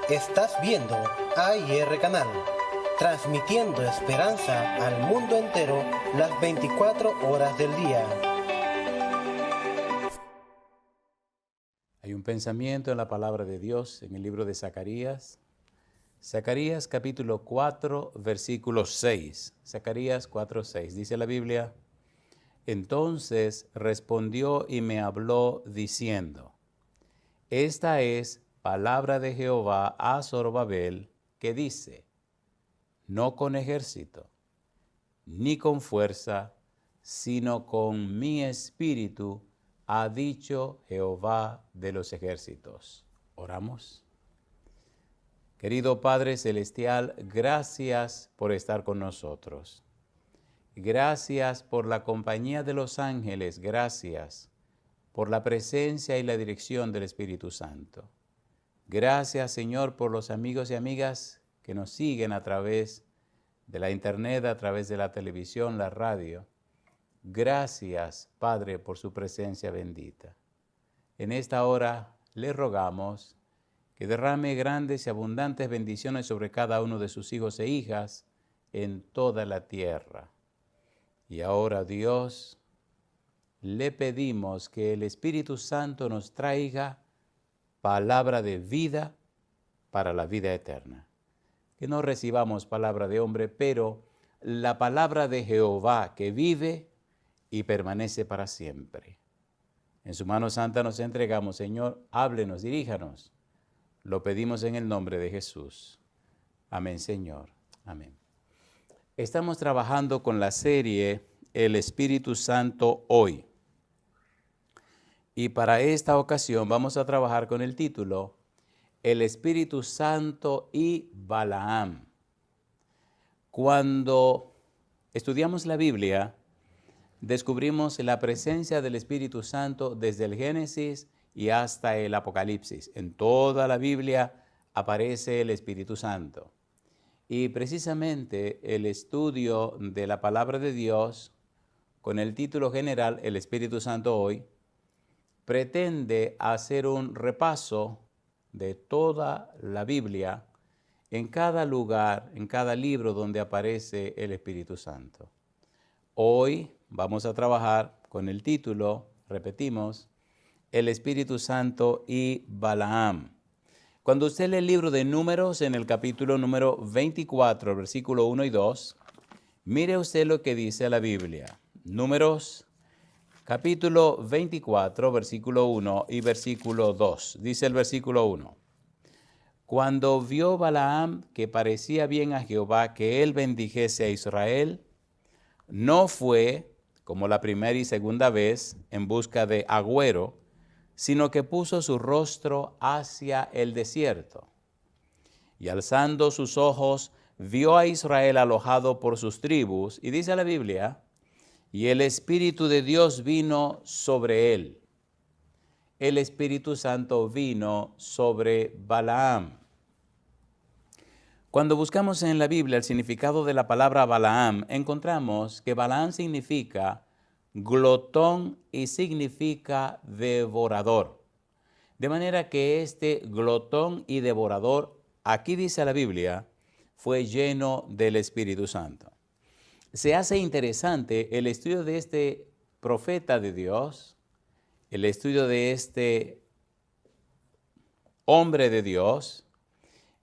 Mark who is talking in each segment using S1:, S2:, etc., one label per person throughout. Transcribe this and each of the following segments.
S1: Estás viendo AIR Canal, transmitiendo esperanza al mundo entero las 24 horas del día.
S2: Hay un pensamiento en la palabra de Dios en el libro de Zacarías. Zacarías capítulo 4, versículo 6. Zacarías 4, 6. Dice la Biblia: Entonces respondió y me habló diciendo: Esta es palabra de Jehová a Zorobabel, que dice: No con ejército, ni con fuerza, sino con mi espíritu, ha dicho Jehová de los ejércitos. Oramos. Querido Padre Celestial, gracias por estar con nosotros. Gracias por la compañía de los ángeles, gracias por la presencia y la dirección del Espíritu Santo. Gracias, Señor, por los amigos y amigas que nos siguen a través de la internet, a través de la televisión, la radio. Gracias, Padre, por su presencia bendita. En esta hora le rogamos que derrame grandes y abundantes bendiciones sobre cada uno de sus hijos e hijas en toda la tierra. Y ahora, Dios, le pedimos que el Espíritu Santo nos traiga palabra de vida para la vida eterna. Que no recibamos palabra de hombre, pero la palabra de Jehová que vive y permanece para siempre. En su mano santa nos entregamos, Señor, háblenos, diríjanos. Lo pedimos en el nombre de Jesús. Amén, Señor. Amén. Estamos trabajando con la serie El Espíritu Santo hoy. Y para esta ocasión vamos a trabajar con el título El Espíritu Santo y Balaam. Cuando estudiamos la Biblia, descubrimos la presencia del Espíritu Santo desde el Génesis y hasta el Apocalipsis. En toda la Biblia aparece el Espíritu Santo. Y precisamente el estudio de la palabra de Dios, con el título general El Espíritu Santo hoy, pretende hacer un repaso de toda la Biblia en cada lugar, en cada libro donde aparece el Espíritu Santo. Hoy vamos a trabajar con el título, repetimos, El Espíritu Santo y Balaam. Cuando usted lee el libro de Números en el capítulo número 24, versículo 1 y 2, mire usted lo que dice la Biblia. Números capítulo 24, versículo 1 y versículo 2. Dice el versículo 1. Cuando vio Balaam que parecía bien a Jehová que él bendijese a Israel, no fue, como la primera y segunda vez, en busca de agüero, sino que puso su rostro hacia el desierto. Y alzando sus ojos, vio a Israel alojado por sus tribus, y dice la Biblia, y el Espíritu de Dios vino sobre él. El Espíritu Santo vino sobre Balaam. Cuando buscamos en la Biblia el significado de la palabra Balaam, encontramos que Balaam significa glotón y significa devorador. De manera que este glotón y devorador, aquí dice la Biblia, fue lleno del Espíritu Santo. Se hace interesante el estudio de este profeta de Dios, el estudio de este hombre de Dios,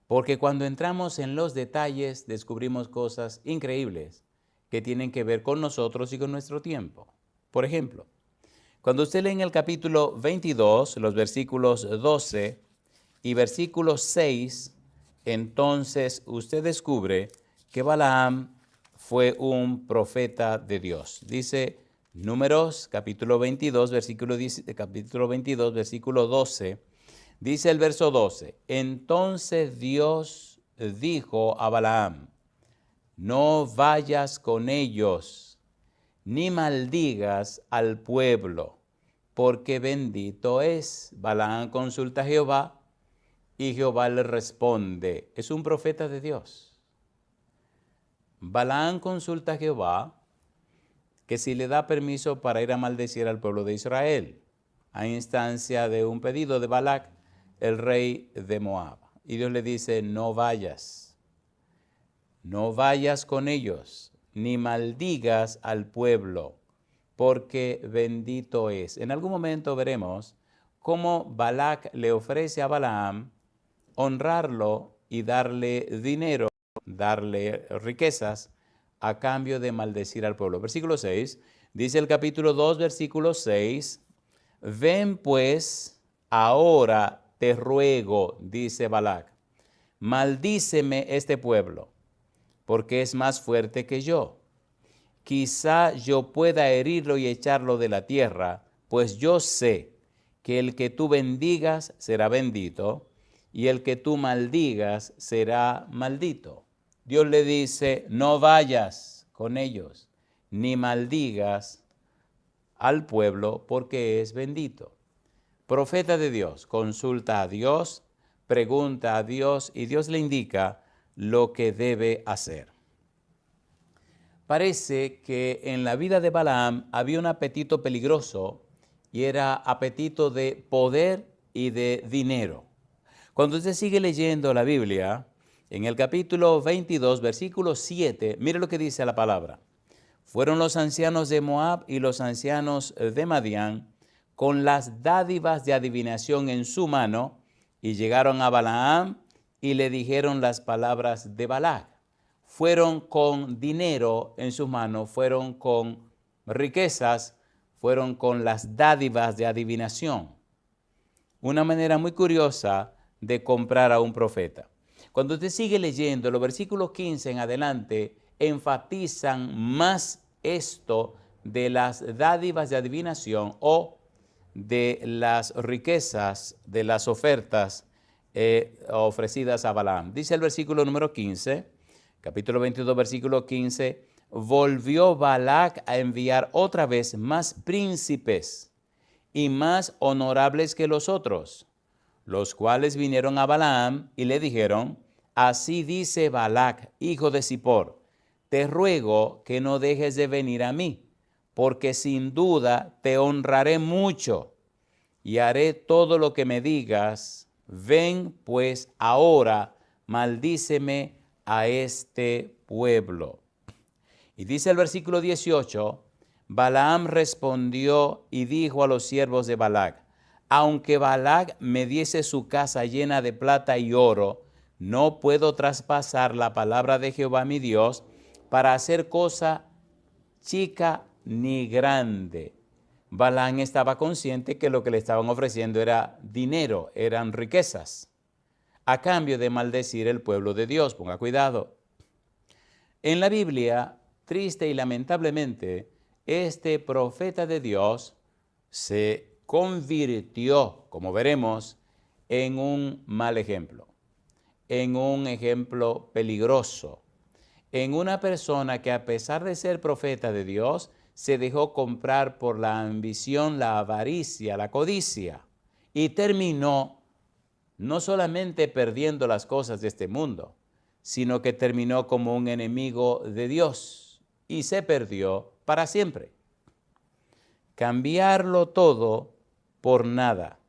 S2: porque cuando entramos en los detalles descubrimos cosas increíbles que tienen que ver con nosotros y con nuestro tiempo. Por ejemplo, cuando usted lee en el capítulo 22, los versículos 12 y versículo 6, entonces usted descubre que Balaam fue un profeta de Dios. Dice Números, capítulo 22, versículo 12, dice el verso 12, entonces Dios dijo a Balaam, no vayas con ellos, ni maldigas al pueblo, porque bendito es. Balaam consulta a Jehová y Jehová le responde. Es un profeta de Dios. Balaam consulta a Jehová que si le da permiso para ir a maldecir al pueblo de Israel, a instancia de un pedido de Balac, el rey de Moab. y Dios le dice, no vayas. No vayas con ellos, ni maldigas al pueblo, porque bendito es. En algún momento veremos cómo Balac le ofrece a Balaam honrarlo y darle dinero, darle riquezas a cambio de maldecir al pueblo. Versículo 6, dice el capítulo 2, versículo 6, ven pues, ahora te ruego, dice Balac, maldíceme este pueblo, porque es más fuerte que yo. Quizá yo pueda herirlo y echarlo de la tierra, pues yo sé que el que tú bendigas será bendito, y el que tú maldigas será maldito. Dios le dice, no vayas con ellos, ni maldigas al pueblo, porque es bendito. Profeta de Dios, consulta a Dios, pregunta a Dios, y Dios le indica lo que debe hacer. Parece que en la vida de Balaam había un apetito peligroso, y era apetito de poder y de dinero. Cuando usted sigue leyendo la Biblia, en el capítulo 22, versículo 7, mire lo que dice la palabra. Fueron los ancianos de Moab y los ancianos de Madián con las dádivas de adivinación en su mano, y llegaron a Balaam y le dijeron las palabras de Balac. Fueron con dinero en sus manos, fueron con riquezas, fueron con las dádivas de adivinación. Una manera muy curiosa de comprar a un profeta. Cuando usted sigue leyendo, los versículos 15 en adelante enfatizan más esto de las dádivas de adivinación o de las riquezas, de las ofertas ofrecidas a Balaam. Dice el versículo número 15, capítulo 22, versículo 15, volvió Balac a enviar otra vez más príncipes y más honorables que los otros, los cuales vinieron a Balaam y le dijeron, así dice Balac, hijo de Zippor, te ruego que no dejes de venir a mí, porque sin duda te honraré mucho y haré todo lo que me digas. Ven pues ahora, maldíceme a este pueblo. Y dice el versículo 18, Balaam respondió y dijo a los siervos de Balac, aunque Balac me diese su casa llena de plata y oro, no puedo traspasar la palabra de Jehová mi Dios para hacer cosa chica ni grande. Balaam estaba consciente que lo que le estaban ofreciendo era dinero, eran riquezas, a cambio de maldecir el pueblo de Dios. Ponga cuidado. En la Biblia, triste y lamentablemente, este profeta de Dios se convirtió, como veremos, en un mal ejemplo, en un ejemplo peligroso, en una persona que a pesar de ser profeta de Dios, se dejó comprar por la ambición, la avaricia, la codicia, y terminó no solamente perdiendo las cosas de este mundo, sino que terminó como un enemigo de Dios y se perdió para siempre. Cambiarlo todo por nada.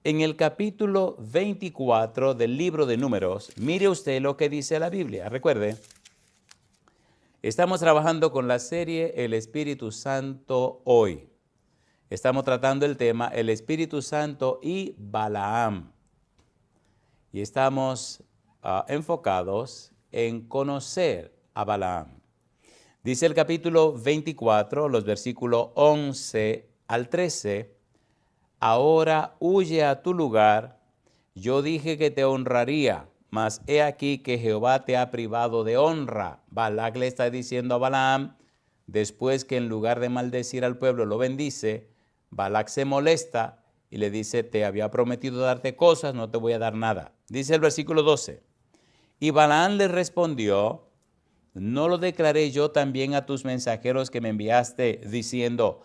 S2: En el capítulo 24 del libro de Números, mire usted lo que dice la Biblia. Recuerde, estamos trabajando con la serie El Espíritu Santo hoy. Estamos tratando el tema El Espíritu Santo y Balaam. Y estamos enfocados en conocer a Balaam. Dice el capítulo 24, los versículos 11 al 13, ahora huye a tu lugar, yo dije que te honraría, mas he aquí que Jehová te ha privado de honra. Balac le está diciendo a Balaam, después que en lugar de maldecir al pueblo lo bendice, Balac se molesta y le dice, te había prometido darte cosas, no te voy a dar nada. Dice el versículo 12, y Balaam le respondió, ¿no lo declaré yo también a tus mensajeros que me enviaste diciendo,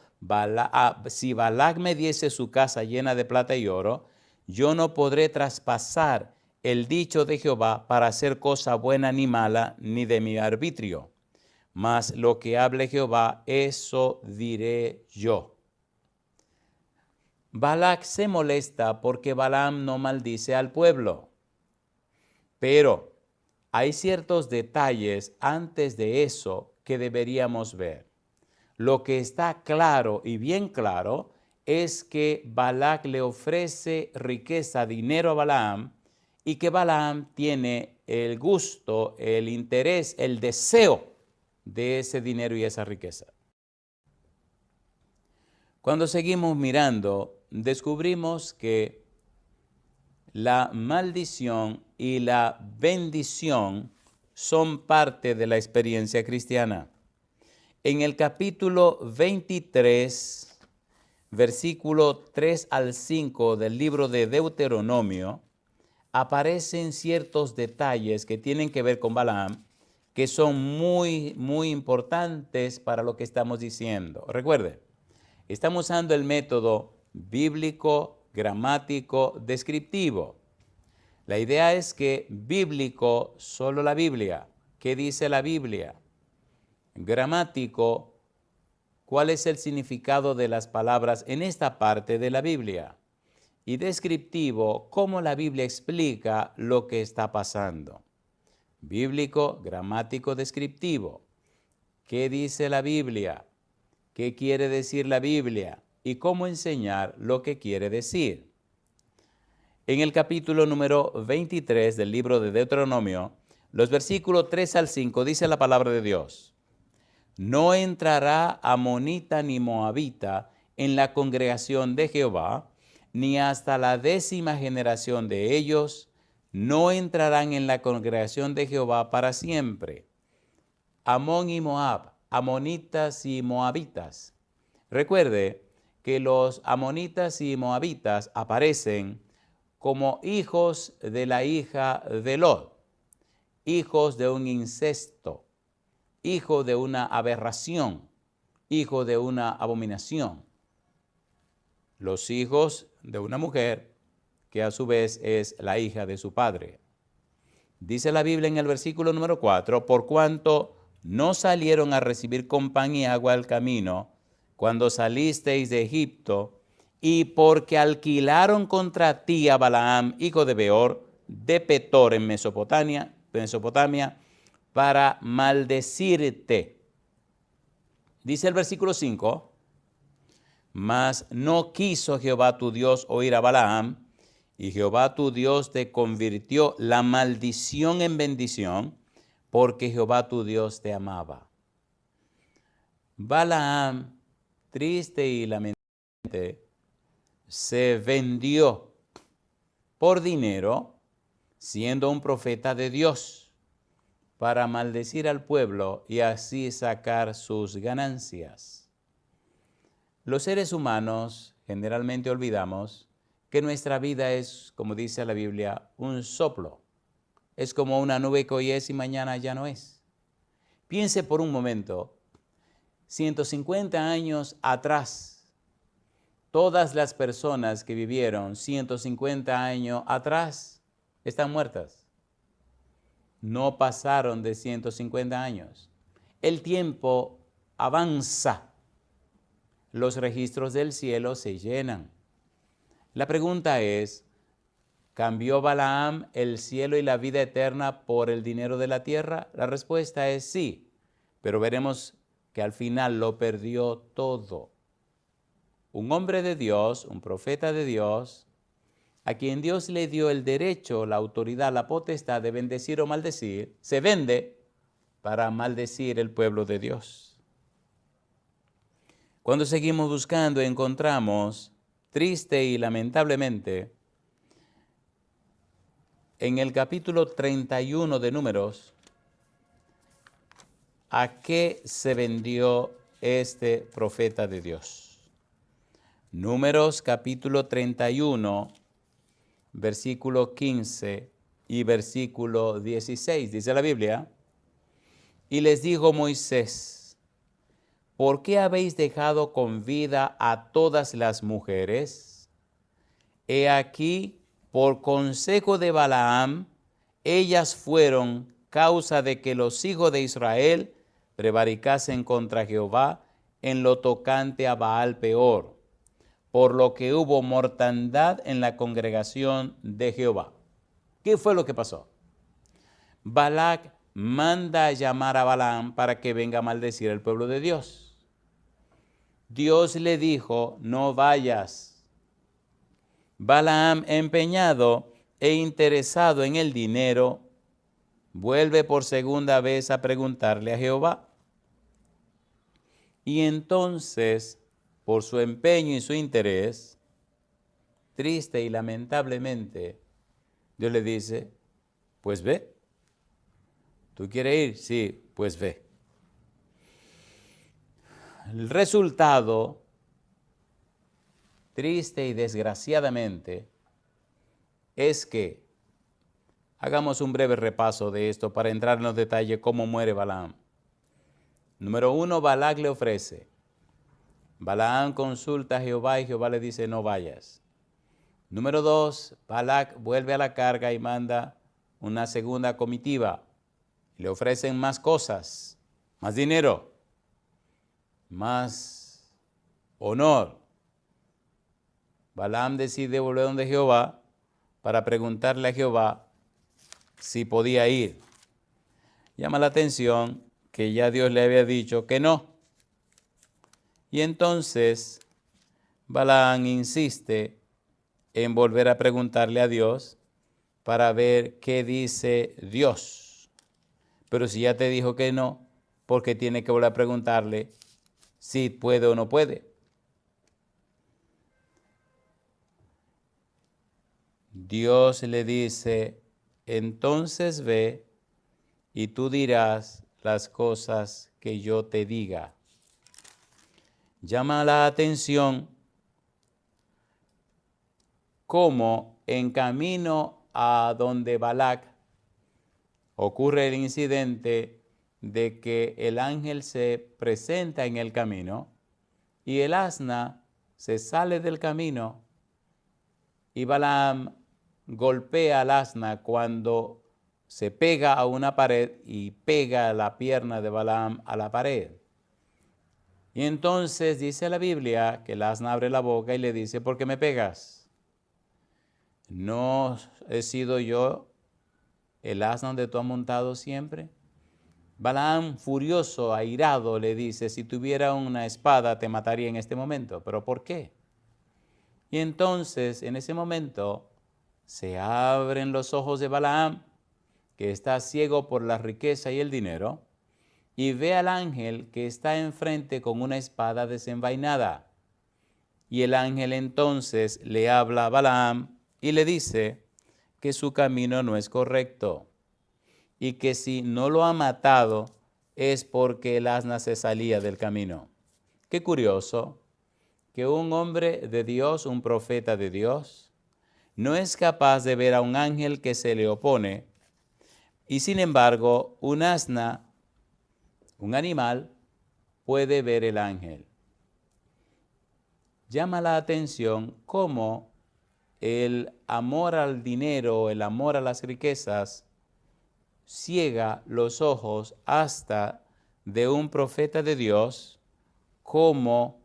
S2: si Balac me diese su casa llena de plata y oro, yo no podré traspasar el dicho de Jehová para hacer cosa buena ni mala, ni de mi arbitrio? Mas lo que hable Jehová, eso diré yo. Balac se molesta porque Balaam no maldice al pueblo. Pero hay ciertos detalles antes de eso que deberíamos ver. Lo que está claro y bien claro es que Balac le ofrece riqueza, dinero a Balaam, y que Balaam tiene el gusto, el interés, el deseo de ese dinero y esa riqueza. Cuando seguimos mirando, descubrimos que la maldición y la bendición son parte de la experiencia cristiana. En el capítulo 23, versículo 3 al 5 del libro de Deuteronomio, aparecen ciertos detalles que tienen que ver con Balaam, que son muy importantes para lo que estamos diciendo. Recuerde, estamos usando el método bíblico, gramático, descriptivo. La idea es que bíblico, solo la Biblia. ¿Qué dice la Biblia? Gramático, ¿cuál es el significado de las palabras en esta parte de la Biblia? Y descriptivo, cómo la Biblia explica lo que está pasando. Bíblico, gramático, descriptivo. ¿Qué dice la Biblia? ¿Qué quiere decir la Biblia? Y cómo enseñar lo que quiere decir. En el capítulo número 23 del libro de Deuteronomio, los versículos 3 al 5 dice la palabra de Dios: no entrará amonita ni moabita en la congregación de Jehová, ni hasta la 10ª generación de ellos, no entrarán en la congregación de Jehová para siempre. Amón y Moab, amonitas y moabitas. Recuerde que los amonitas y moabitas aparecen como hijos de la hija de Lot, hijos de un incesto, hijo de una aberración, hijo de una abominación. Los hijos de una mujer que a su vez es la hija de su padre. Dice la Biblia en el versículo número 4, por cuanto no salieron a recibir con pan y agua al camino, cuando salisteis de Egipto, y porque alquilaron contra ti a Balaam, hijo de Beor, de Petor en Mesopotamia, para maldecirte. Dice el versículo 5, mas no quiso Jehová tu Dios oír a Balaam, y Jehová tu Dios te convirtió la maldición en bendición, porque Jehová tu Dios te amaba. Balaam, triste y lamentable, se vendió por dinero, siendo un profeta de Dios, para maldecir al pueblo y así sacar sus ganancias. Los seres humanos generalmente olvidamos que nuestra vida es, como dice la Biblia, un soplo. Es como una nube que hoy es y mañana ya no es. Piense por un momento, 150 años atrás, todas las personas que vivieron 150 años atrás están muertas. No pasaron de 150 años. El tiempo avanza. Los registros del cielo se llenan. La pregunta es, ¿cambió Balaam el cielo y la vida eterna por el dinero de la tierra? La respuesta es sí, pero veremos que al final lo perdió todo. Un hombre de Dios, un profeta de Dios, a quien Dios le dio el derecho, la autoridad, la potestad de bendecir o maldecir, se vende para maldecir el pueblo de Dios. Cuando seguimos buscando, encontramos, triste y lamentablemente, en el capítulo 31 de Números, ¿a qué se vendió este profeta de Dios? Números capítulo 31, versículo 15 y versículo 16, dice la Biblia, y les dijo Moisés, ¿por qué habéis dejado con vida a todas las mujeres? He aquí, por consejo de Balaam, ellas fueron causa de que los hijos de Israel prevaricasen contra Jehová en lo tocante a Baal Peor, por lo que hubo mortandad en la congregación de Jehová. ¿Qué fue lo que pasó? Balac manda a llamar a Balaam para que venga a maldecir al pueblo de Dios. Dios le dijo, no vayas. Balaam, empeñado e interesado en el dinero, vuelve por segunda vez a preguntarle a Jehová. Y entonces, por su empeño y su interés, triste y lamentablemente, Dios le dice, pues ve. ¿Tú quieres ir? Sí, pues ve. El resultado, triste y desgraciadamente, es que hagamos un breve repaso de esto para entrar en los detalles cómo muere Balaam. Número 1, Balac le ofrece. Balaam consulta a Jehová y Jehová le dice, no vayas. Número 2, Balac vuelve a la carga y manda una segunda comitiva. Le ofrecen más cosas, más dinero, más honor. Balaam decide volver donde Jehová para preguntarle a Jehová si podía ir. Llama la atención que ya Dios le había dicho que no. Y entonces Balaam insiste en volver a preguntarle a Dios para ver qué dice Dios. Pero si ya te dijo que no, ¿por qué tiene que volver a preguntarle si puede o no puede? Dios le dice, entonces ve y tú dirás las cosas que yo te diga. Llama la atención cómo en camino a donde Balac ocurre el incidente de que el ángel se presenta en el camino y el asna se sale del camino y Balaam golpea al asna cuando se pega a una pared y pega la pierna de Balaam a la pared. Y entonces dice la Biblia que el asna abre la boca y le dice, ¿por qué me pegas? ¿No he sido yo el asna donde tú has montado siempre? Balaam, furioso, airado, le dice, si tuviera una espada te mataría en este momento. ¿Pero por qué? Y entonces, en ese momento, se abren los ojos de Balaam, que está ciego por la riqueza y el dinero, y ve al ángel que está enfrente con una espada desenvainada. Y el ángel entonces le habla a Balaam y le dice que su camino no es correcto y que si no lo ha matado es porque el asna se salía del camino. Qué curioso que un hombre de Dios, un profeta de Dios, no es capaz de ver a un ángel que se le opone y sin embargo un asna, un animal, puede ver el ángel. Llama la atención cómo el amor al dinero, el amor a las riquezas, ciega los ojos hasta de un profeta de Dios como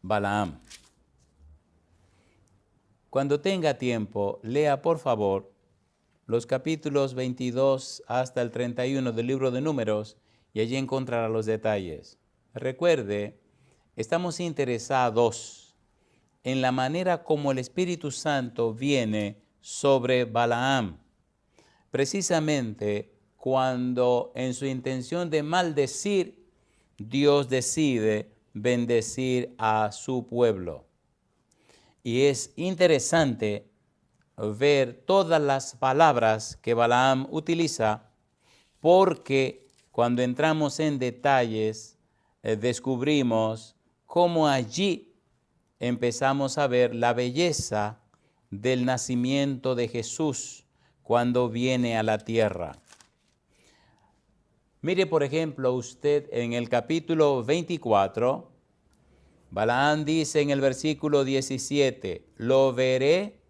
S2: Balaam. Cuando tenga tiempo, lea por favor los capítulos 22 hasta el 31 del libro de Números y allí encontrará los detalles. Recuerde, estamos interesados en la manera como el Espíritu Santo viene sobre Balaam. Precisamente cuando en su intención de maldecir, Dios decide bendecir a su pueblo. Y es interesante ver todas las palabras que Balaam utiliza, porque cuando entramos en detalles, descubrimos cómo allí empezamos a ver la belleza del nacimiento de Jesús cuando viene a la tierra. Mire, por ejemplo, usted en el capítulo 24, Balaam dice en el versículo 17, lo veré,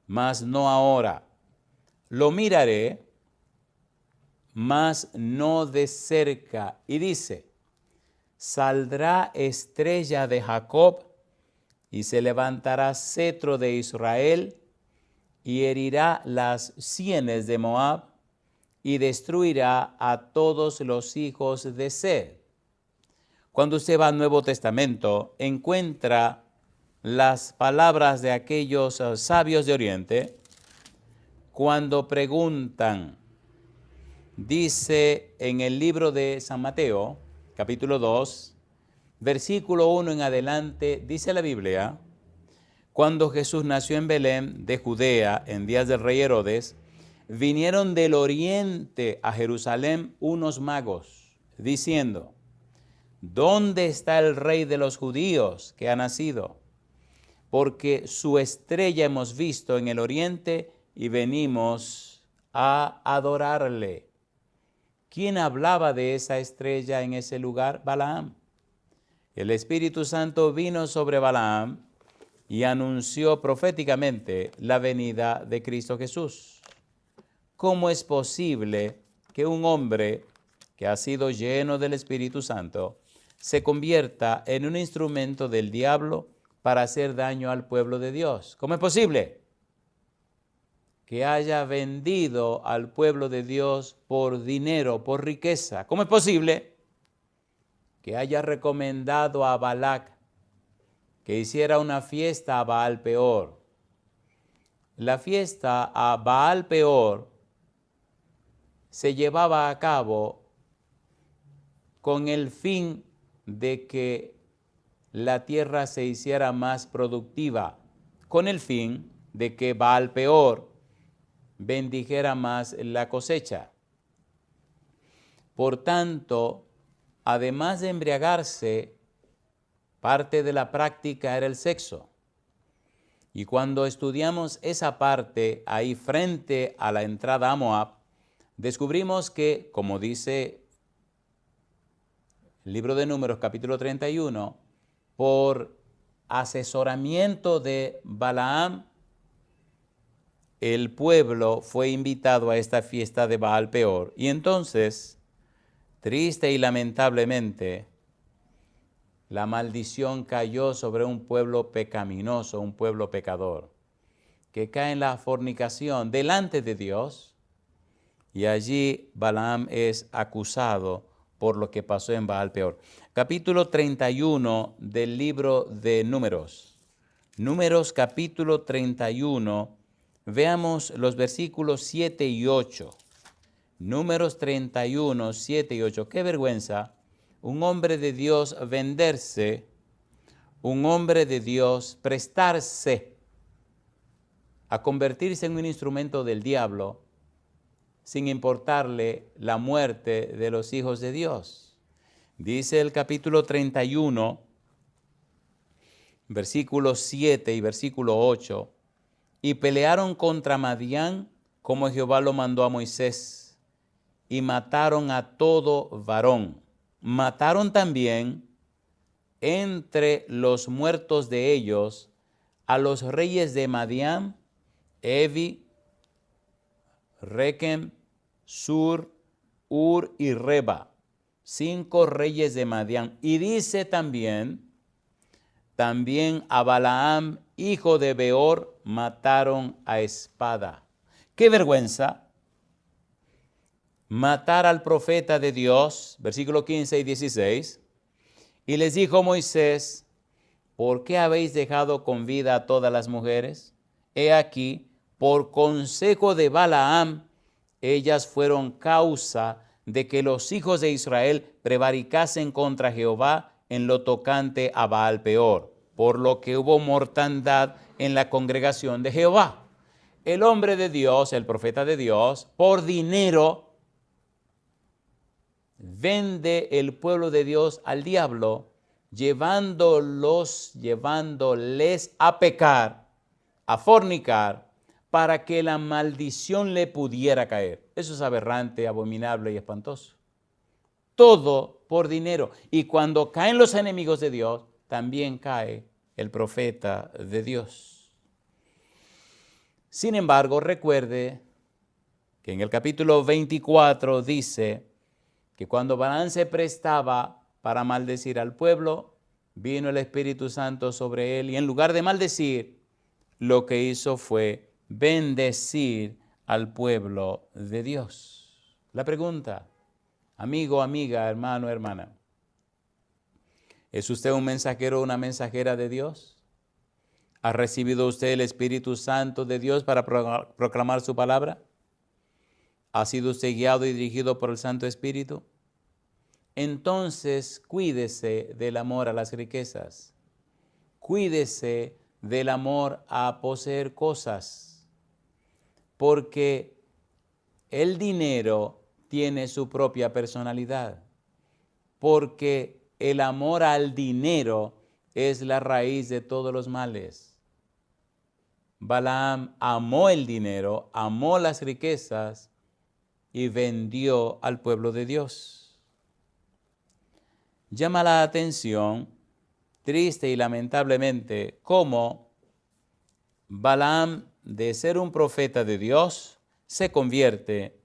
S2: mas no ahora. Lo miraré, mas no de cerca. Y dice, saldrá estrella de Jacob y se levantará cetro de Israel, y herirá las sienes de Moab y destruirá a todos los hijos de Ser. Cuando usted va al Nuevo Testamento, encuentra las palabras de aquellos sabios de Oriente cuando preguntan. Dice en el libro de San Mateo, capítulo 2, versículo 1 en adelante, dice la Biblia: cuando Jesús nació en Belén de Judea en días del rey Herodes, vinieron del oriente a Jerusalén unos magos, diciendo: ¿dónde está el rey de los judíos que ha nacido? Porque su estrella hemos visto en el oriente y venimos a adorarle. ¿Quién hablaba de esa estrella en ese lugar? Balaam. El Espíritu Santo vino sobre Balaam y anunció proféticamente la venida de Cristo Jesús. ¿Cómo es posible que un hombre que ha sido lleno del Espíritu Santo se convierta en un instrumento del diablo para hacer daño al pueblo de Dios? ¿Cómo es posible que haya vendido al pueblo de Dios por dinero, por riqueza? ¿Cómo es posible que haya recomendado a Balac que hiciera una fiesta a Baal Peor? La fiesta a Baal Peor se llevaba a cabo con el fin de que la tierra se hiciera más productiva, con el fin de que Baal Peor bendijera más la cosecha. Por tanto, además de embriagarse, parte de la práctica era el sexo. Y cuando estudiamos esa parte ahí frente a la entrada a Moab, descubrimos que, como dice el libro de Números capítulo 31, por asesoramiento de Balaam, el pueblo fue invitado a esta fiesta de Baal Peor. Y entonces, triste y lamentablemente, la maldición cayó sobre un pueblo pecaminoso, un pueblo pecador, que cae en la fornicación delante de Dios, y allí Balaam es acusado por lo que pasó en Baal Peor. Capítulo 31 del libro de Números. Números capítulo 31. Veamos los versículos 7 y 8. Números 31, 7 y 8. Qué vergüenza un hombre de Dios venderse, un hombre de Dios prestarse a convertirse en un instrumento del diablo sin importarle la muerte de los hijos de Dios. Dice el capítulo 31, versículos 7 y versículo 8. Y pelearon contra Madián como Jehová lo mandó a Moisés, y mataron a todo varón. Mataron también entre los muertos de ellos a los reyes de Madián, Evi, Rekem, Sur, Ur y Reba, 5 reyes de Madián. Y dice también a Balaam, hijo de Beor, mataron a espada. ¡Qué vergüenza! Matar al profeta de Dios, versículo 15 y 16. Y les dijo Moisés: ¿por qué habéis dejado con vida a todas las mujeres? He aquí, por consejo de Balaam, ellas fueron causa de que los hijos de Israel prevaricasen contra Jehová en lo tocante a Baal Peor, por lo que hubo mortandad en la congregación de Jehová. El hombre de Dios, el profeta de Dios, por dinero, vende el pueblo de Dios al diablo, llevándoles a pecar, a fornicar, para que la maldición le pudiera caer. Eso es aberrante, abominable y espantoso. Todo por dinero. Y cuando caen los enemigos de Dios, también cae el profeta de Dios. Sin embargo, recuerde que en el capítulo 24 dice que cuando Balaam se prestaba para maldecir al pueblo, vino el Espíritu Santo sobre él y en lugar de maldecir, lo que hizo fue bendecir al pueblo de Dios. La pregunta, amigo, amiga, hermano, hermana, ¿es usted un mensajero o una mensajera de Dios? ¿Ha recibido usted el Espíritu Santo de Dios para proclamar su palabra? ¿Ha sido usted guiado y dirigido por el Santo Espíritu? Entonces, cuídese del amor a las riquezas. Cuídese del amor a poseer cosas. Porque el dinero tiene su propia personalidad. Porque el amor al dinero es la raíz de todos los males. Balaam amó el dinero, amó las riquezas y vendió al pueblo de Dios. Llama la atención, triste y lamentablemente, cómo Balaam, de ser un profeta de Dios, se convierte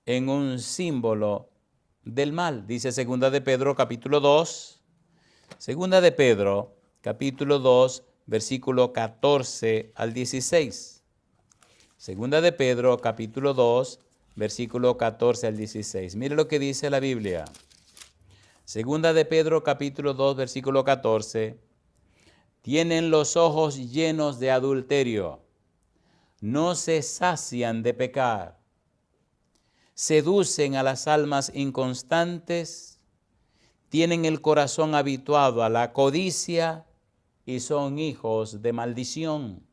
S2: en un símbolo del mal. Dice 2 de Pedro capítulo 2, 2 de Pedro capítulo 2, versículo 14 al 16. 2 de Pedro capítulo 2, versículo 14 al 16. Mire lo que dice la Biblia. 2 de Pedro capítulo 2, versículo 14. Tienen los ojos llenos de adulterio, no se sacian de pecar, seducen a las almas inconstantes, tienen el corazón habituado a la codicia y son hijos de maldición.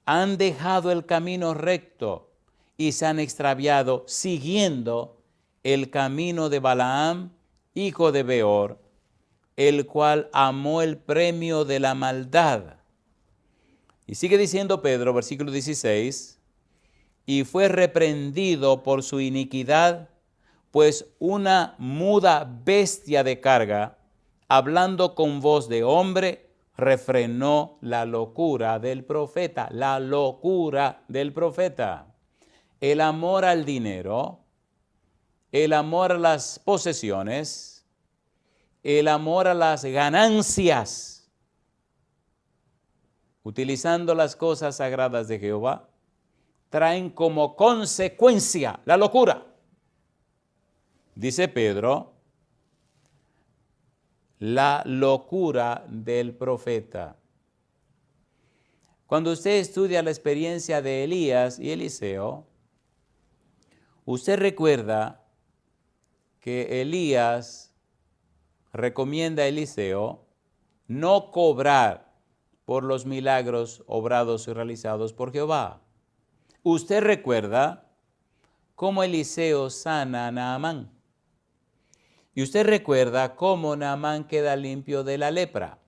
S2: Han dejado el camino recto y se han extraviado siguiendo el camino de Balaam, hijo de Beor, el cual amó el premio de la maldad. Y sigue diciendo Pedro, versículo 16, y fue reprendido por su iniquidad, pues una muda bestia de carga, hablando con voz de hombre, refrenó la locura del profeta. La locura del profeta. El amor al dinero, el amor a las posesiones, el amor a las ganancias, utilizando las cosas sagradas de Jehová, traen como consecuencia la locura. Dice Pedro, la locura del profeta. Cuando usted estudia la experiencia de Elías y Eliseo, usted recuerda que Elías recomienda a Eliseo no cobrar por los milagros obrados y realizados por Jehová. Usted recuerda cómo Eliseo sana a Naamán. Y usted recuerda cómo Naamán queda limpio de la lepra.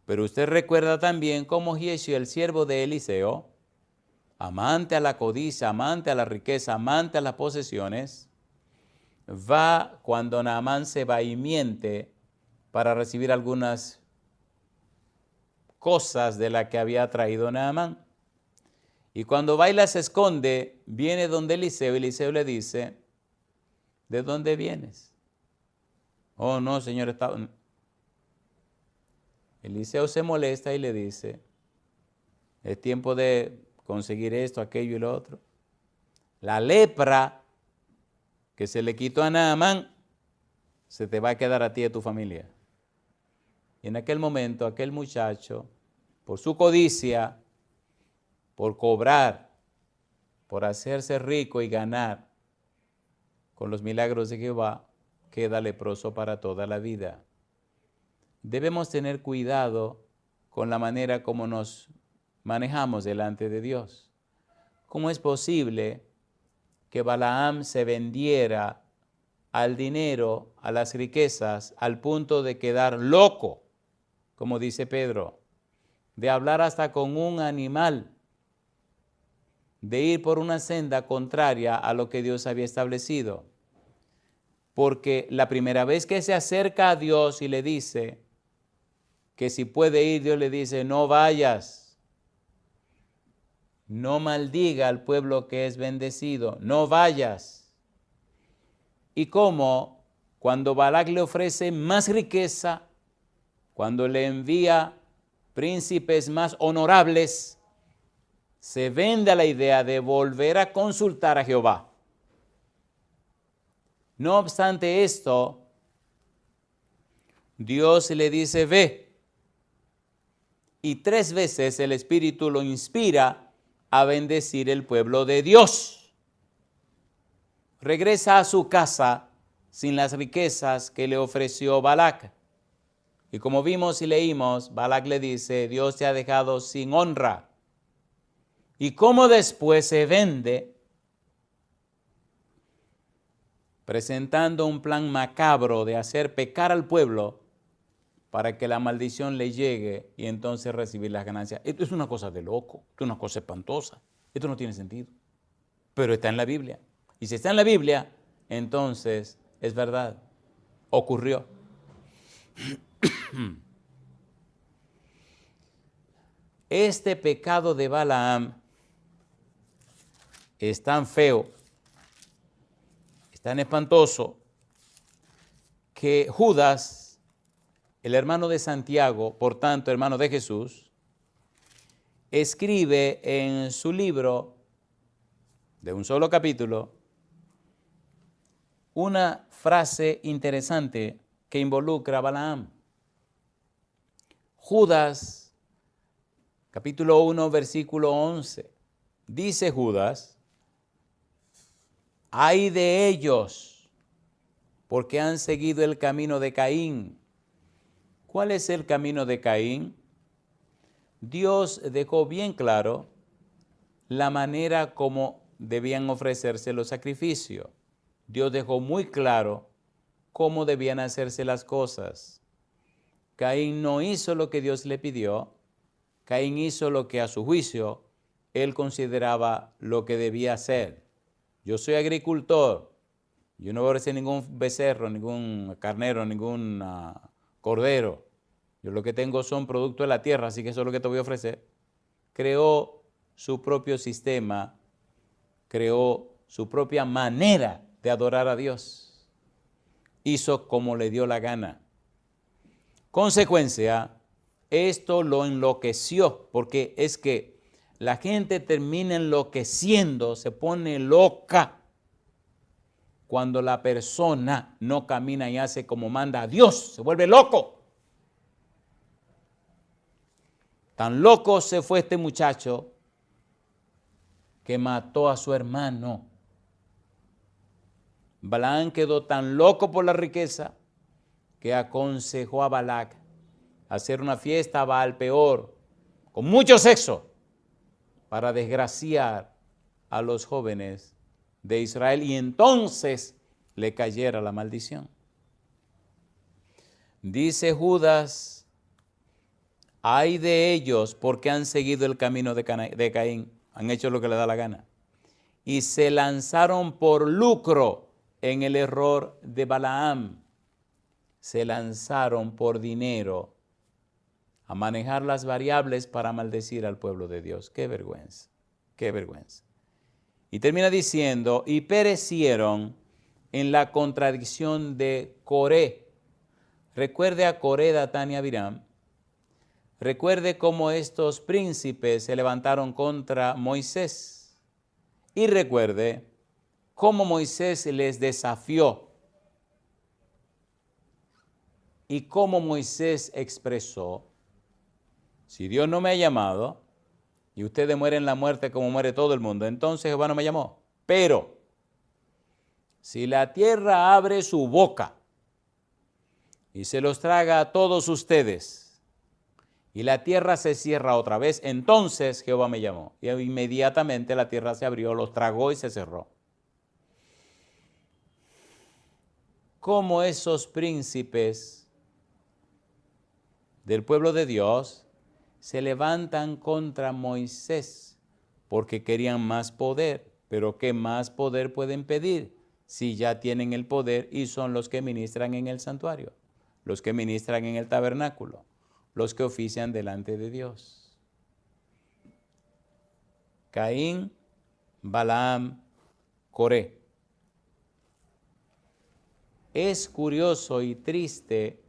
S2: Pero usted recuerda también cómo Giezi, el siervo de Eliseo, amante a la codicia, amante a la riqueza, amante a las posesiones, va cuando Naamán se va y miente para recibir algunas cosas de las que había traído Naamán. Y cuando va y las esconde, viene donde Eliseo, y Eliseo le dice, ¿de dónde vienes? Oh, no, señor. Eliseo se molesta y le dice, es tiempo de conseguir esto, aquello y lo otro. La lepra que se le quitó a Naamán, se te va a quedar a ti y a tu familia. Y en aquel momento, aquel muchacho, por su codicia, por cobrar, por hacerse rico y ganar con los milagros de Jehová, queda leproso para toda la vida. Debemos tener cuidado con la manera como nos manejamos delante de Dios. ¿Cómo es posible que Balaam se vendiera al dinero, a las riquezas, al punto de quedar loco, como dice Pedro, de hablar hasta con un animal, de ir por una senda contraria a lo que Dios había establecido? Porque la primera vez que se acerca a Dios y le dice que si puede ir, Dios le dice, no vayas, no maldiga al pueblo que es bendecido, no vayas. Y como cuando Balac le ofrece más riqueza, cuando le envía príncipes más honorables, se vende la idea de volver a consultar a Jehová. No obstante esto, Dios le dice, ve. Y 3 veces el Espíritu lo inspira a bendecir el pueblo de Dios. Regresa a su casa sin las riquezas que le ofreció Balac. Y como vimos y leímos, Balac le dice, Dios te ha dejado sin honra. Y cómo después se vende, presentando un plan macabro de hacer pecar al pueblo para que la maldición le llegue y entonces recibir las ganancias. Esto es una cosa de loco, esto es una cosa espantosa, esto no tiene sentido, pero está en la Biblia. Y si está en la Biblia, entonces es verdad, ocurrió. Este pecado de Balaam es tan feo, es tan espantoso, que Judas, el hermano de Santiago, por tanto hermano de Jesús, escribe en su libro de un solo capítulo una frase interesante que involucra a Balaam. Judas, capítulo 1, versículo 11, dice Judas, ay de ellos, porque han seguido el camino de Caín. ¿Cuál es el camino de Caín? Dios dejó bien claro la manera como debían ofrecerse los sacrificios. Dios dejó muy claro cómo debían hacerse las cosas. Caín no hizo lo que Dios le pidió. Caín hizo lo que a su juicio él consideraba lo que debía hacer. Yo soy agricultor. Yo no voy a ofrecer ningún becerro, ningún carnero, ningún cordero. Yo lo que tengo son productos de la tierra, así que eso es lo que te voy a ofrecer. Creó su propio sistema, creó su propia manera de adorar a Dios. Hizo como le dio la gana. Consecuencia, esto lo enloqueció, porque es que la gente termina enloqueciendo, se pone loca cuando la persona no camina y hace como manda a Dios, se vuelve loco. Tan loco se fue este muchacho que mató a su hermano. Balaam quedó tan loco por la riqueza que aconsejó a Balac hacer una fiesta a Baal Peor con mucho sexo para desgraciar a los jóvenes de Israel y entonces le cayera la maldición. Dice Judas, ay de ellos porque han seguido el camino de Caín, han hecho lo que les da la gana y se lanzaron por lucro en el error de Balaam. Se lanzaron por dinero a manejar las variables para maldecir al pueblo de Dios. ¡Qué vergüenza! ¡Qué vergüenza! Y termina diciendo, y perecieron en la contradicción de Coré. Recuerde a Coré, Datán y Abiram. Recuerde cómo estos príncipes se levantaron contra Moisés. Y recuerde cómo Moisés les desafió. Y cómo Moisés expresó, si Dios no me ha llamado, y ustedes mueren la muerte como muere todo el mundo, entonces Jehová no me llamó. Pero, si la tierra abre su boca y se los traga a todos ustedes, y la tierra se cierra otra vez, entonces Jehová me llamó. Y inmediatamente la tierra se abrió, los tragó y se cerró. Como esos príncipes del pueblo de Dios se levantan contra Moisés porque querían más poder. Pero ¿qué más poder pueden pedir si ya tienen el poder y son los que ministran en el santuario, los que ministran en el tabernáculo, los que ofician delante de Dios? Caín, Balaam, Coré. Es curioso y triste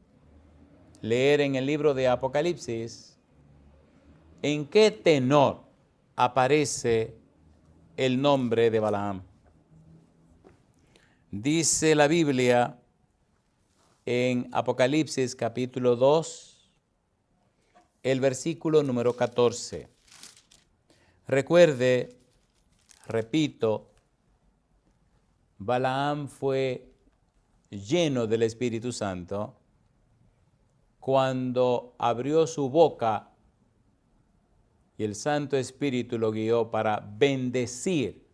S2: leer en el libro de Apocalipsis en qué tenor aparece el nombre de Balaam. Dice la Biblia en Apocalipsis capítulo 2, el versículo número 14. Recuerde, repito, Balaam fue lleno del Espíritu Santo cuando abrió su boca y el Santo Espíritu lo guió para bendecir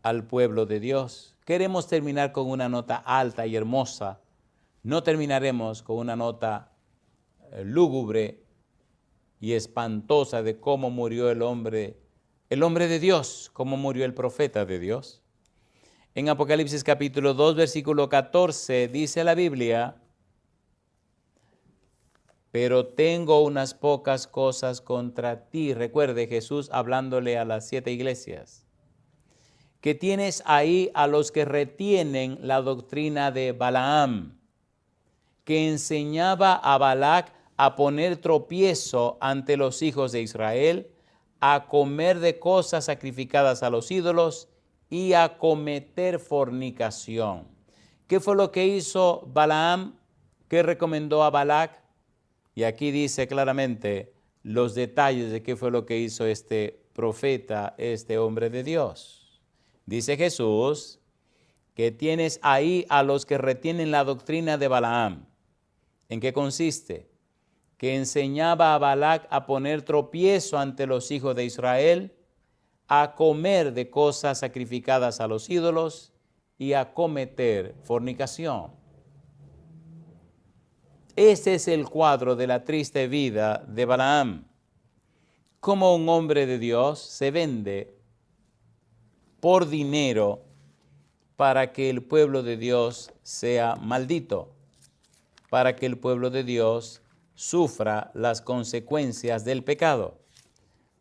S2: al pueblo de Dios. Queremos terminar con una nota alta y hermosa. No terminaremos con una nota lúgubre y espantosa de cómo murió el hombre de Dios, cómo murió el profeta de Dios. En Apocalipsis capítulo 2, versículo 14, dice la Biblia: pero tengo unas pocas cosas contra ti. Recuerde Jesús hablándole a las 7 iglesias. Que tienes ahí a los que retienen la doctrina de Balaam, que enseñaba a Balac a poner tropiezo ante los hijos de Israel, a comer de cosas sacrificadas a los ídolos y a cometer fornicación. ¿Qué fue lo que hizo Balaam? ¿Qué recomendó a Balac? Y aquí dice claramente los detalles de qué fue lo que hizo este profeta, este hombre de Dios. Dice Jesús que tienes ahí a los que retienen la doctrina de Balaam. ¿En qué consiste? Que enseñaba a Balac a poner tropiezo ante los hijos de Israel, a comer de cosas sacrificadas a los ídolos y a cometer fornicación. Ese es el cuadro de la triste vida de Balaam. Como un hombre de Dios se vende por dinero para que el pueblo de Dios sea maldito, para que el pueblo de Dios sufra las consecuencias del pecado,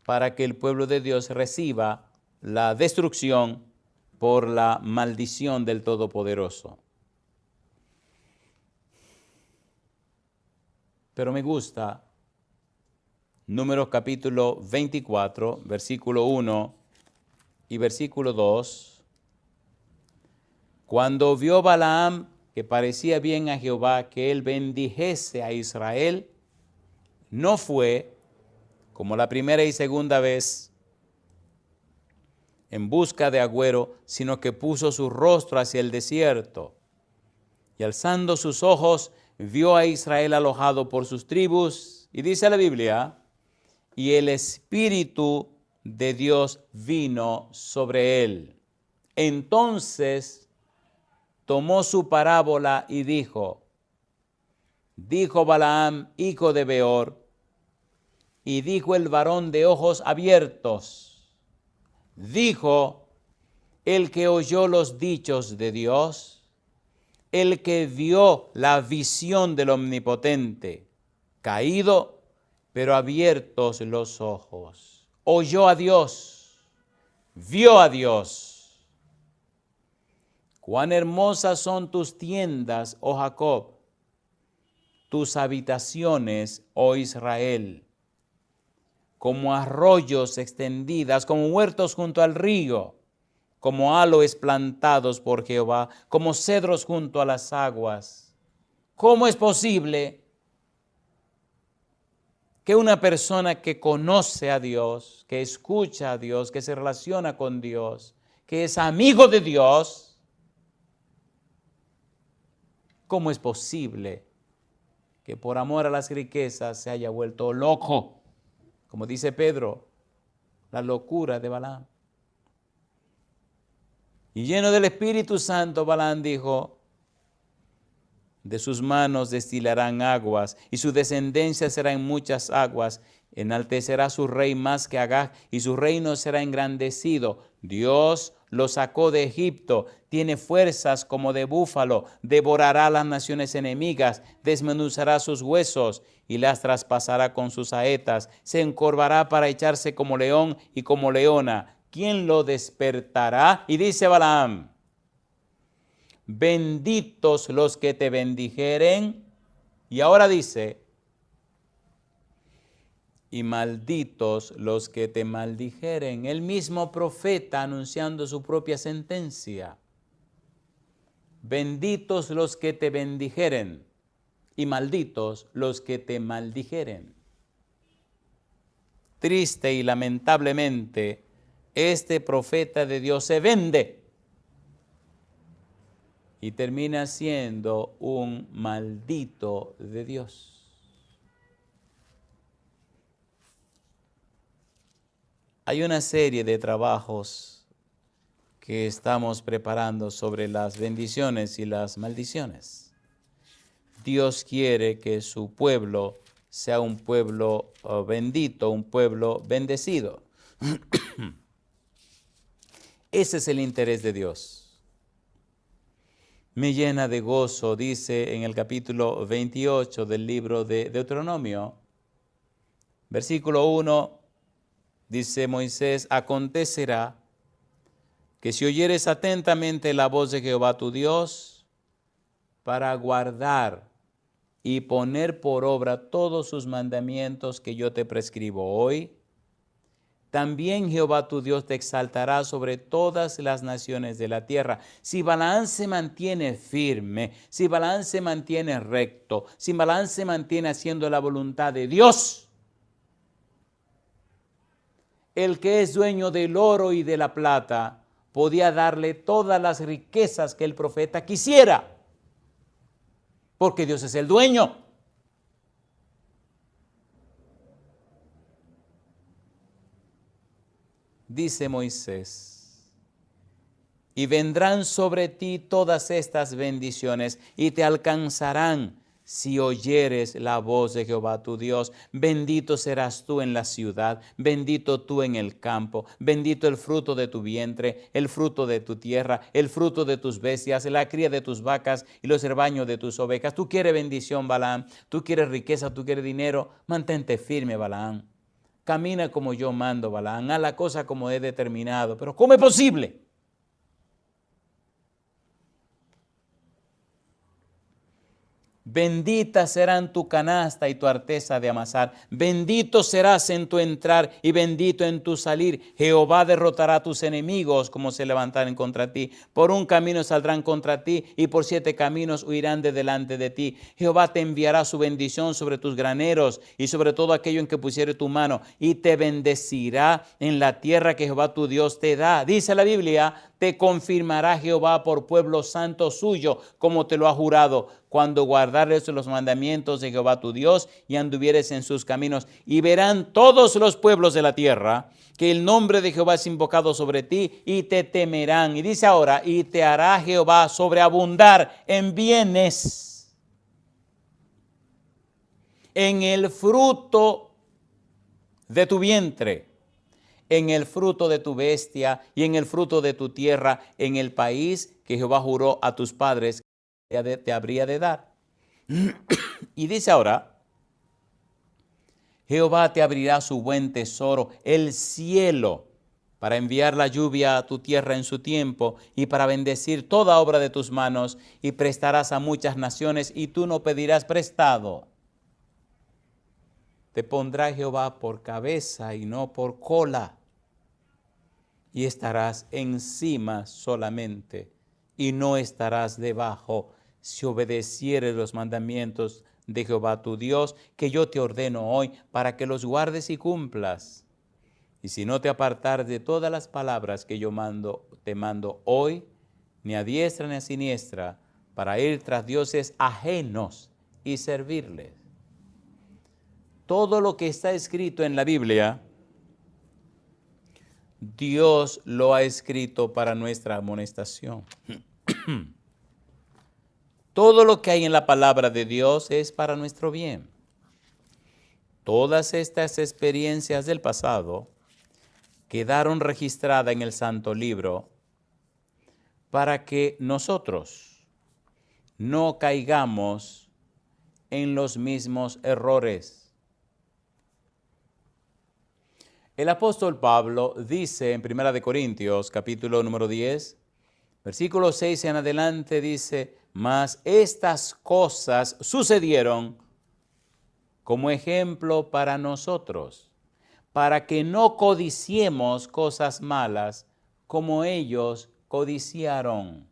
S2: para que el pueblo de Dios reciba la destrucción por la maldición del Todopoderoso. Pero me gusta Números capítulo 24, versículo 1 y versículo 2. Cuando vio Balaam que parecía bien a Jehová que él bendijese a Israel, no fue, como la primera y segunda vez, en busca de agüero, sino que puso su rostro hacia el desierto. Y alzando sus ojos, vio a Israel alojado por sus tribus, y dice la Biblia, y el Espíritu de Dios vino sobre él. Entonces tomó su parábola y dijo Balaam, hijo de Beor, y dijo el varón de ojos abiertos, dijo el que oyó los dichos de Dios, el que vio la visión del Omnipotente, caído, pero abiertos los ojos. Oyó a Dios, vio a Dios. Cuán hermosas son tus tiendas, oh Jacob, tus habitaciones, oh Israel, como arroyos extendidas, como huertos junto al río, como aloes plantados por Jehová, como cedros junto a las aguas. ¿Cómo es posible que una persona que conoce a Dios, que escucha a Dios, que se relaciona con Dios, que es amigo de Dios, cómo es posible que por amor a las riquezas se haya vuelto loco? Como dice Pedro, la locura de Balaam. Y lleno del Espíritu Santo, Balaam dijo, de sus manos destilarán aguas, y su descendencia será en muchas aguas. Enaltecerá su rey más que Agag, y su reino será engrandecido. Dios lo sacó de Egipto, tiene fuerzas como de búfalo, devorará las naciones enemigas, desmenuzará sus huesos y las traspasará con sus saetas. Se encorvará para echarse como león y como leona. ¿Quién lo despertará? Y dice Balaam, benditos los que te bendijeren. Y ahora dice, y malditos los que te maldijeren. El mismo profeta anunciando su propia sentencia. Benditos los que te bendijeren y malditos los que te maldijeren. Triste y lamentablemente, este profeta de Dios se vende y termina siendo un maldito de Dios. Hay una serie de trabajos que estamos preparando sobre las bendiciones y las maldiciones. Dios quiere que su pueblo sea un pueblo bendito, un pueblo bendecido. Ese es el interés de Dios. Me llena de gozo, dice en el capítulo 28 del libro de Deuteronomio, versículo 1, dice Moisés: acontecerá que si oyeres atentamente la voz de Jehová tu Dios, para guardar y poner por obra todos sus mandamientos que yo te prescribo hoy, también Jehová tu Dios te exaltará sobre todas las naciones de la tierra. Si Balaam se mantiene firme, si Balaam se mantiene recto, si Balaam se mantiene haciendo la voluntad de Dios, el que es dueño del oro y de la plata podía darle todas las riquezas que el profeta quisiera, porque Dios es el dueño. Dice Moisés: y vendrán sobre ti todas estas bendiciones y te alcanzarán si oyeres la voz de Jehová tu Dios. Bendito serás tú en la ciudad, bendito tú en el campo, bendito el fruto de tu vientre, el fruto de tu tierra, el fruto de tus bestias, la cría de tus vacas y los rebaños de tus ovejas. Tú quieres bendición, Balaam, tú quieres riqueza, tú quieres dinero, mantente firme, Balaam. Camina como yo mando, Balaam, haz la cosa como he determinado. Pero ¿cómo es posible? Bendita serán tu canasta y tu arteza de amasar. Bendito serás en tu entrar y bendito en tu salir. Jehová derrotará a tus enemigos como se levantaren contra ti. Por un camino saldrán contra ti y por 7 caminos huirán de delante de ti. Jehová te enviará su bendición sobre tus graneros y sobre todo aquello en que pusiere tu mano, y te bendecirá en la tierra que Jehová tu Dios te da. Dice la Biblia: te confirmará Jehová por pueblo santo suyo, como te lo ha jurado, cuando guardares los mandamientos de Jehová tu Dios y anduvieres en sus caminos. Y verán todos los pueblos de la tierra que el nombre de Jehová es invocado sobre ti, y te temerán. Y dice ahora: y te hará Jehová sobreabundar en bienes, en el fruto de tu vientre, en el fruto de tu bestia y en el fruto de tu tierra, en el país que Jehová juró a tus padres que te habría de dar. Y dice ahora: Jehová te abrirá su buen tesoro, el cielo, para enviar la lluvia a tu tierra en su tiempo y para bendecir toda obra de tus manos, y prestarás a muchas naciones y tú no pedirás prestado. Te pondrá Jehová por cabeza y no por cola, y estarás encima solamente y no estarás debajo, si obedecieres los mandamientos de Jehová tu Dios, que yo te ordeno hoy, para que los guardes y cumplas. Y si no te apartares de todas las palabras que yo te mando hoy, ni a diestra ni a siniestra, para ir tras dioses ajenos y servirles. Todo lo que está escrito en la Biblia, Dios lo ha escrito para nuestra amonestación. Todo lo que hay en la palabra de Dios es para nuestro bien. Todas estas experiencias del pasado quedaron registradas en el Santo Libro para que nosotros no caigamos en los mismos errores. El apóstol Pablo dice en 1 Corintios, capítulo número 10, versículo 6 en adelante, dice: mas estas cosas sucedieron como ejemplo para nosotros, para que no codiciemos cosas malas como ellos codiciaron.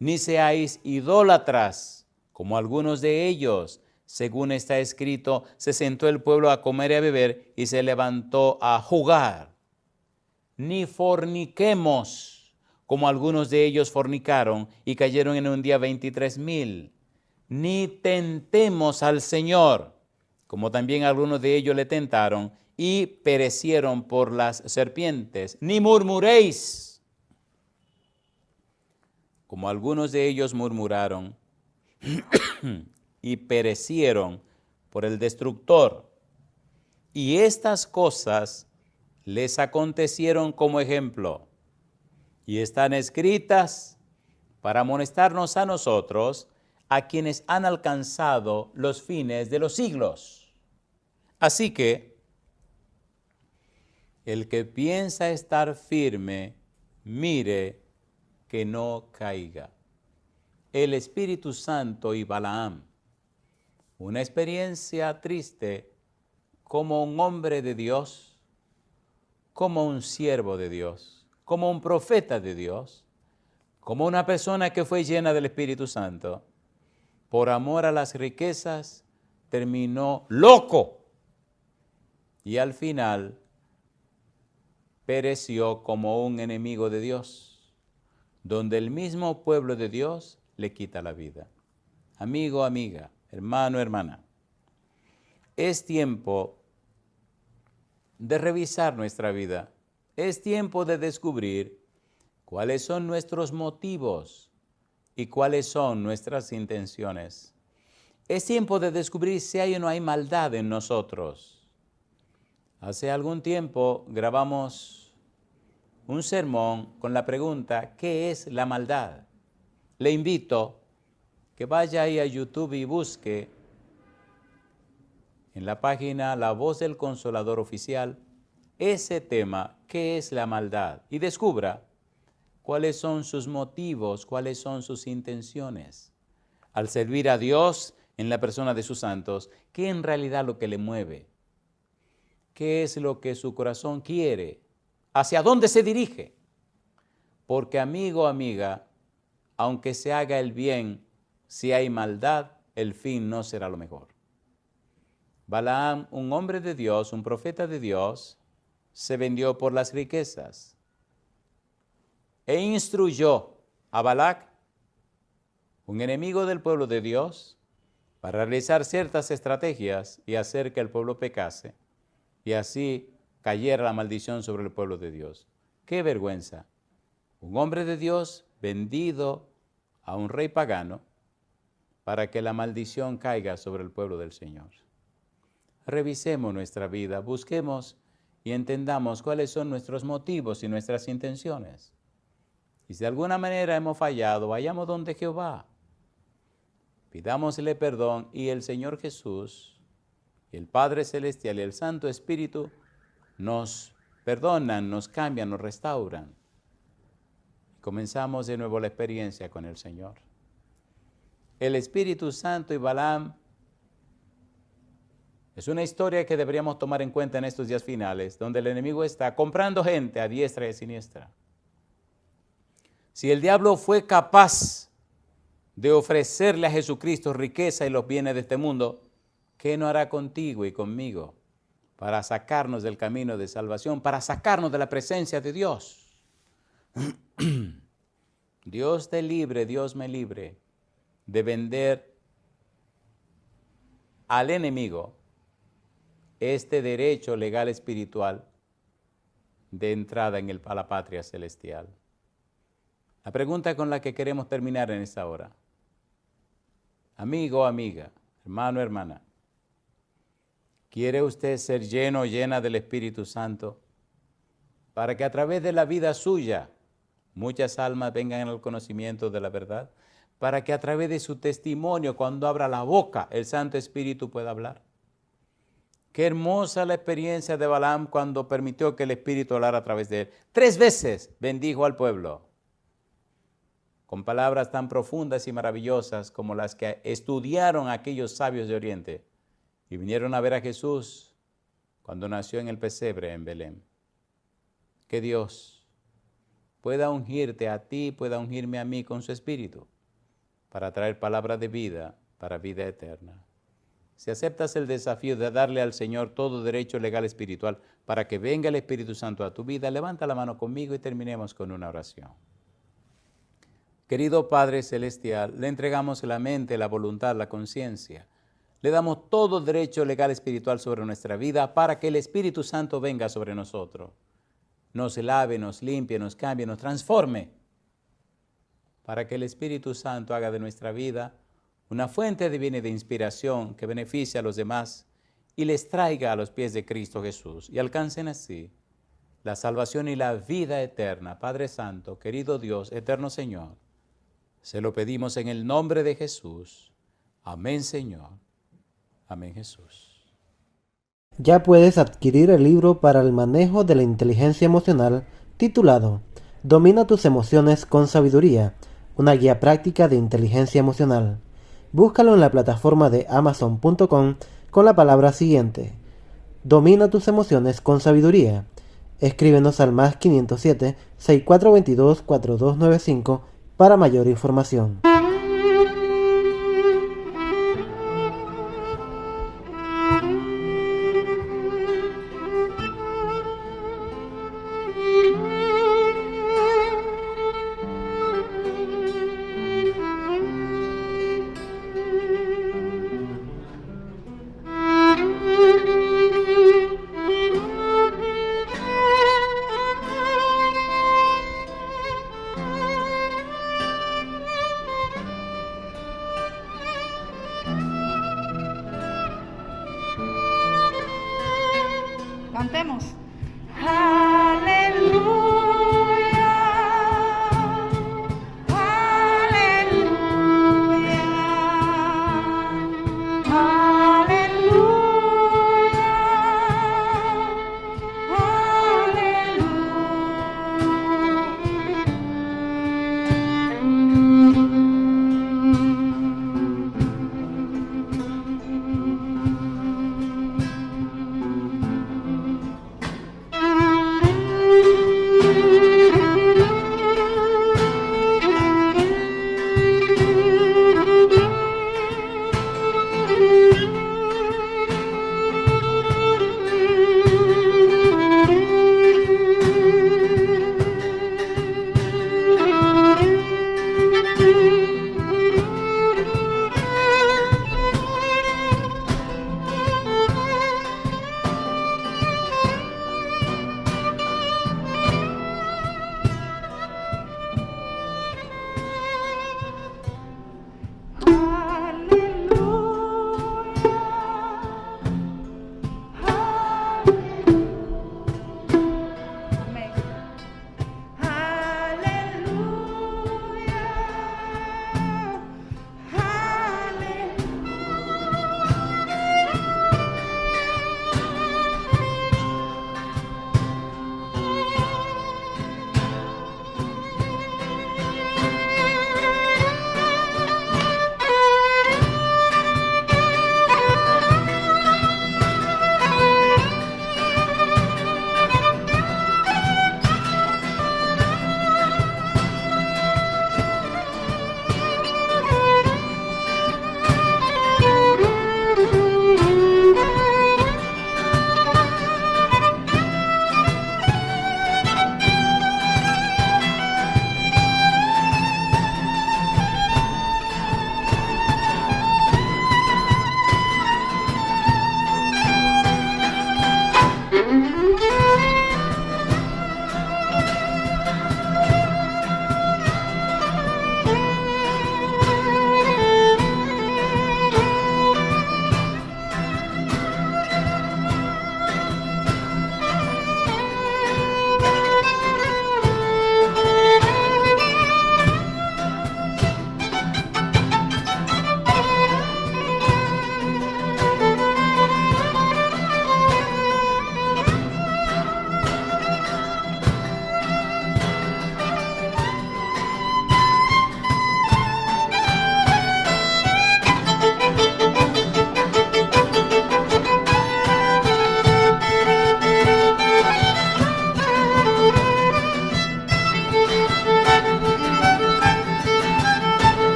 S2: Ni seáis idólatras, como algunos de ellos. Según está escrito, se sentó el pueblo a comer y a beber y se levantó a jugar. Ni forniquemos, como algunos de ellos fornicaron y cayeron en un día 23,000. Ni tentemos al Señor, como también algunos de ellos le tentaron y perecieron por las serpientes. Ni murmuréis, como algunos de ellos murmuraron y perecieron por el destructor. Y estas cosas les acontecieron como ejemplo, y están escritas para amonestarnos a nosotros, a quienes han alcanzado los fines de los siglos. Así que, el que piensa estar firme, mire que no caiga. El Espíritu Santo y Balaam, una experiencia triste como un hombre de Dios, como un siervo de Dios, como un profeta de Dios, como una persona que fue llena del Espíritu Santo, por amor a las riquezas, terminó loco y al final pereció como un enemigo de Dios, donde el mismo pueblo de Dios le quita la vida. Amigo, amiga, hermano, hermana, es tiempo de revisar nuestra vida. Es tiempo de descubrir cuáles son nuestros motivos y cuáles son nuestras intenciones. Es tiempo de descubrir si hay o no hay maldad en nosotros. Hace algún tiempo grabamos un sermón con la pregunta, ¿qué es la maldad? Le invito que vaya ahí a YouTube y busque en la página La Voz del Consolador Oficial ese tema, ¿qué es la maldad? Y descubra cuáles son sus motivos, cuáles son sus intenciones. Al servir a Dios en la persona de sus santos, ¿qué en realidad lo que le mueve? ¿Qué es lo que su corazón quiere? ¿Hacia dónde se dirige? Porque amigo, amiga, aunque se haga el bien, si hay maldad, el fin no será lo mejor. Balaam, un hombre de Dios, un profeta de Dios, se vendió por las riquezas e instruyó a Balac, un enemigo del pueblo de Dios, para realizar ciertas estrategias y hacer que el pueblo pecase y así cayera la maldición sobre el pueblo de Dios. ¡Qué vergüenza! Un hombre de Dios vendido a un rey pagano para que la maldición caiga sobre el pueblo del Señor. Revisemos nuestra vida, busquemos y entendamos cuáles son nuestros motivos y nuestras intenciones. Y si de alguna manera hemos fallado, vayamos donde Jehová. Pidámosle perdón y el Señor Jesús, el Padre Celestial y el Santo Espíritu nos perdonan, nos cambian, nos restauran. Comenzamos de nuevo la experiencia con el Señor. El Espíritu Santo y Balaam es una historia que deberíamos tomar en cuenta en estos días finales, donde el enemigo está comprando gente a diestra y a siniestra. Si el diablo fue capaz de ofrecerle a Jesucristo riqueza y los bienes de este mundo, ¿qué no hará contigo y conmigo para sacarnos del camino de salvación, para sacarnos de la presencia de Dios? Dios te libre, Dios me libre de vender al enemigo este derecho legal espiritual de entrada a la patria celestial. La pregunta con la que queremos terminar en esta hora. Amigo, amiga, hermano, hermana, ¿quiere usted ser lleno o llena del Espíritu Santo para que a través de la vida suya muchas almas vengan al conocimiento de la verdad? Para que a través de su testimonio, cuando abra la boca, el Santo Espíritu pueda hablar. Qué hermosa la experiencia de Balaam cuando permitió que el Espíritu hablara a través de él. 3 veces bendijo al pueblo, con palabras tan profundas y maravillosas como las que estudiaron aquellos sabios de Oriente y vinieron a ver a Jesús cuando nació en el pesebre en Belén. Que Dios pueda ungirte a ti, pueda ungirme a mí con su Espíritu, para traer palabra de vida, para vida eterna. Si aceptas el desafío de darle al Señor todo derecho legal espiritual para que venga el Espíritu Santo a tu vida, levanta la mano conmigo y terminemos con una oración. Querido Padre Celestial, le entregamos la mente, la voluntad, la conciencia. Le damos todo derecho legal espiritual sobre nuestra vida para que el Espíritu Santo venga sobre nosotros. Nos lave, nos limpie, nos cambie, nos transforme. Para que el Espíritu Santo haga de nuestra vida una fuente divina de inspiración que beneficie a los demás y les traiga a los pies de Cristo Jesús y alcancen así la salvación y la vida eterna. Padre Santo, querido Dios, eterno Señor, se lo pedimos en el nombre de Jesús. Amén, Señor. Amén, Jesús.
S1: Ya puedes adquirir el libro para el manejo de la inteligencia emocional titulado Domina tus emociones con sabiduría, una guía práctica de inteligencia emocional. Búscalo en la plataforma de Amazon.com con la palabra siguiente: Domina tus emociones con sabiduría. Escríbenos al +507 6422 4295 para mayor información.